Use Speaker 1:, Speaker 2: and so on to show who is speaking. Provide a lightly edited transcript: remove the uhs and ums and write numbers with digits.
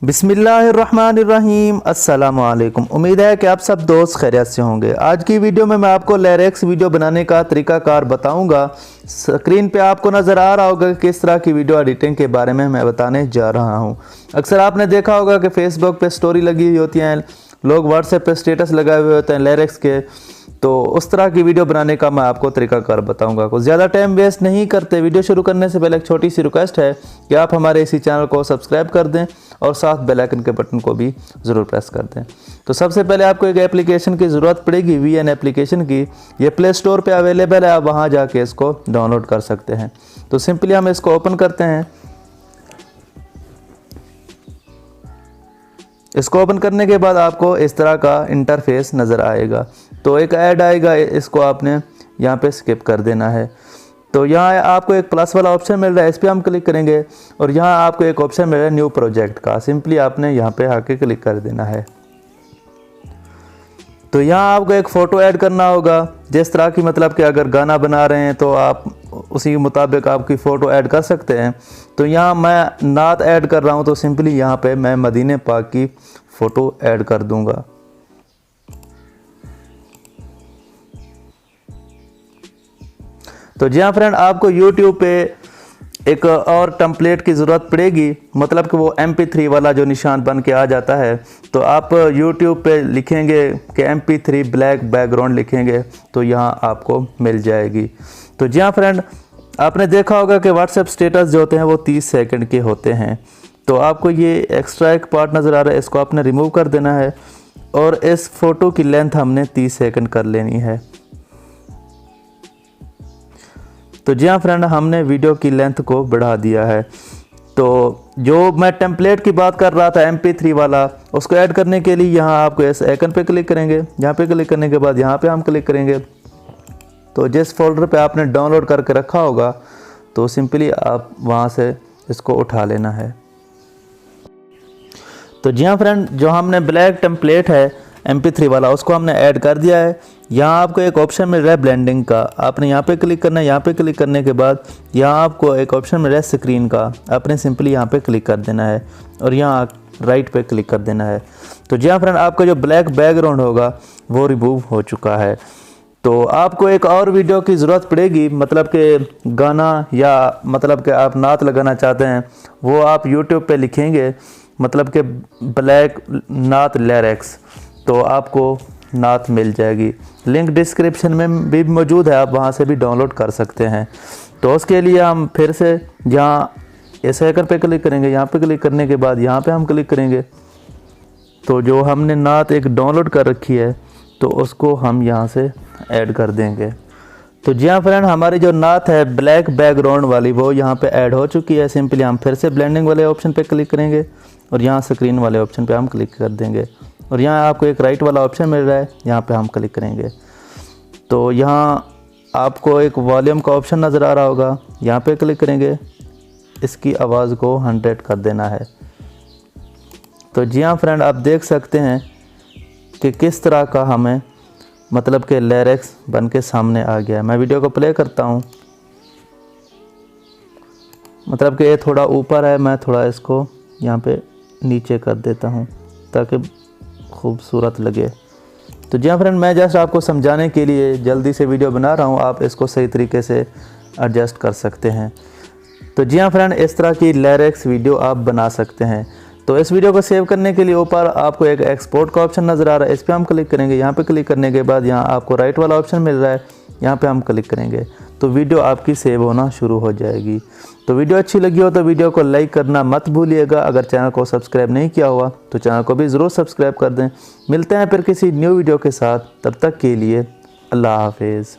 Speaker 1: बिस्मिल्लाहिर्रहमानिर्रहीम। अस्सलाम वालेकुम। उम्मीद है कि आप सब दोस्त खैरियत से होंगे। आज की वीडियो में मैं आपको लिरिक्स वीडियो बनाने का तरीकाकार बताऊंगा। स्क्रीन पे आपको नज़र आ रहा होगा कि किस तरह की वीडियो एडिटिंग के बारे में मैं बताने जा रहा हूं। अक्सर आपने देखा होगा कि फेसबुक पे स्टोरी लगी हुई होती हैं, लोग व्हाट्सएप पे स्टेटस लगाए हुए होते हैं लिरिक्स के, तो उस तरह की वीडियो बनाने का मैं आपको तरीकाकार बताऊंगा। कुछ ज़्यादा टाइम वेस्ट नहीं करते, वीडियो शुरू करने से पहले एक छोटी सी रिक्वेस्ट है कि आप हमारे इसी चैनल को सब्सक्राइब कर दें और साथ बेल आइकन के बटन को भी ज़रूर प्रेस कर दें। तो सबसे पहले आपको एक एप्लीकेशन की ज़रूरत पड़ेगी, VN एप्लीकेशन की। ये प्ले स्टोर पर अवेलेबल है, आप वहाँ जाके इसको डाउनलोड कर सकते हैं। तो सिंपली हम इसको ओपन करते हैं। इसको ओपन करने के बाद आपको इस तरह का इंटरफेस नज़र आएगा। तो एक ऐड आएगा, इसको आपने यहाँ पे स्किप कर देना है। तो यहाँ आपको एक प्लस वाला ऑप्शन मिल रहा है, इस पर हम क्लिक करेंगे और यहाँ आपको एक ऑप्शन मिल रहा है न्यू प्रोजेक्ट का। सिंपली आपने यहाँ पे आके क्लिक कर देना है। तो यहाँ आपको एक फ़ोटो ऐड करना होगा, जिस तरह की मतलब कि अगर गाना बना रहे हैं तो आप उसी के मुताबिक आपकी फ़ोटो ऐड कर सकते हैं। तो यहाँ मैं नात ऐड कर रहा हूँ, तो सिंपली यहाँ पे मैं मदीने पाक की फ़ोटो ऐड कर दूँगा। तो जी हाँ फ्रेंड, आपको YouTube पे एक और टेम्पलेट की ज़रूरत पड़ेगी, मतलब कि वो MP3 वाला जो निशान बन के आ जाता है। तो आप YouTube पे लिखेंगे कि MP3 ब्लैक बैकग्राउंड लिखेंगे तो यहाँ आपको मिल जाएगी। तो जी हाँ फ्रेंड, आपने देखा होगा कि WhatsApp स्टेटस जो होते हैं वो 30 सेकंड के होते हैं। तो आपको ये एक्स्ट्रा एक पार्ट नज़र आ रहा है, इसको आपने रिमूव कर देना है और इस फ़ोटो की लेंथ हमने 30 सेकंड कर लेनी है। तो जी हाँ फ्रेंड, हमने वीडियो की लेंथ को बढ़ा दिया है। तो जो मैं टेम्पलेट की बात कर रहा था MP3 वाला, उसको ऐड करने के लिए यहाँ आपको इस आइकन पे क्लिक करेंगे। यहाँ पे क्लिक करने के बाद यहाँ पे हम क्लिक करेंगे। तो जिस फोल्डर पे आपने डाउनलोड करके रखा होगा, तो सिंपली आप वहाँ से इसको उठा लेना है। तो जी हाँ फ्रेंड, जो हमने ब्लैक टेम्पलेट है MP3 वाला, उसको हमने ऐड कर दिया है। यहाँ आपको एक ऑप्शन मिल रहा है ब्लेंडिंग का, आपने यहाँ पे क्लिक करना है। यहाँ पे क्लिक करने के बाद यहाँ आपको एक ऑप्शन मिल रहा है स्क्रीन का, आपने सिंपली यहाँ पे क्लिक कर देना है और यहाँ राइट पे क्लिक कर देना है। तो जी हाँ फ्रेंड, आपका जो ब्लैक बैकग्राउंड होगा वो रिमूव हो चुका है। तो आपको एक और वीडियो की ज़रूरत पड़ेगी, मतलब कि गाना या मतलब कि आप नात लगाना चाहते हैं, वो आप YouTube पे लिखेंगे मतलब कि ब्लैक नात लिरिक्स, तो आपको नात मिल जाएगी। लिंक डिस्क्रिप्शन में भी मौजूद है, आप वहाँ से भी डाउनलोड कर सकते हैं। तो उसके लिए हम फिर से यहाँ इस आइकन पे क्लिक करेंगे। यहाँ पे क्लिक करने के बाद यहाँ पे हम क्लिक करेंगे। तो जो हमने नात एक डाउनलोड कर रखी है तो उसको हम यहाँ से ऐड कर देंगे। तो जी हाँ फ्रेंड, हमारी जो नात है ब्लैक बैकग्राउंड वाली वो यहाँ पे ऐड हो चुकी है। सिंपली हम फिर से ब्लेंडिंग वाले ऑप्शन पे क्लिक करेंगे और यहाँ स्क्रीन वाले ऑप्शन पे हम क्लिक कर देंगे और यहाँ आपको एक राइट वाला ऑप्शन मिल रहा है, यहाँ पे हम क्लिक करेंगे। तो यहाँ आपको एक वॉल्यूम का ऑप्शन नज़र आ रहा होगा, यहाँ पे क्लिक करेंगे, इसकी आवाज़ को 100 कर देना है। तो जी हाँ फ्रेंड, आप देख सकते हैं कि किस तरह का हमें मतलब कि लिरिक्स बन के सामने आ गया है। मैं वीडियो को प्ले करता हूँ, मतलब कि ये थोड़ा ऊपर है, मैं थोड़ा इसको यहाँ पे नीचे कर देता हूँ ताकि खूबसूरत लगे। तो जी हाँ फ्रेंड, मैं जस्ट आपको समझाने के लिए जल्दी से वीडियो बना रहा हूँ, आप इसको सही तरीके से एडजस्ट कर सकते हैं। तो जी हाँ फ्रेंड, इस तरह की लिरिक्स वीडियो आप बना सकते हैं। तो इस वीडियो को सेव करने के लिए ऊपर आपको एक एक्सपोर्ट का ऑप्शन नज़र आ रहा है, इस पर हम क्लिक करेंगे। यहाँ पे क्लिक करने के बाद यहाँ आपको राइट वाला ऑप्शन मिल रहा है, यहाँ पे हम क्लिक करेंगे तो वीडियो आपकी सेव होना शुरू हो जाएगी। तो वीडियो अच्छी लगी हो तो वीडियो को लाइक करना मत भूलिएगा। अगर चैनल को सब्सक्राइब नहीं किया हुआ तो चैनल को भी ज़रूर सब्सक्राइब कर दें। मिलते हैं फिर किसी न्यू वीडियो के साथ, तब तक के लिए अल्लाह हाफिज़।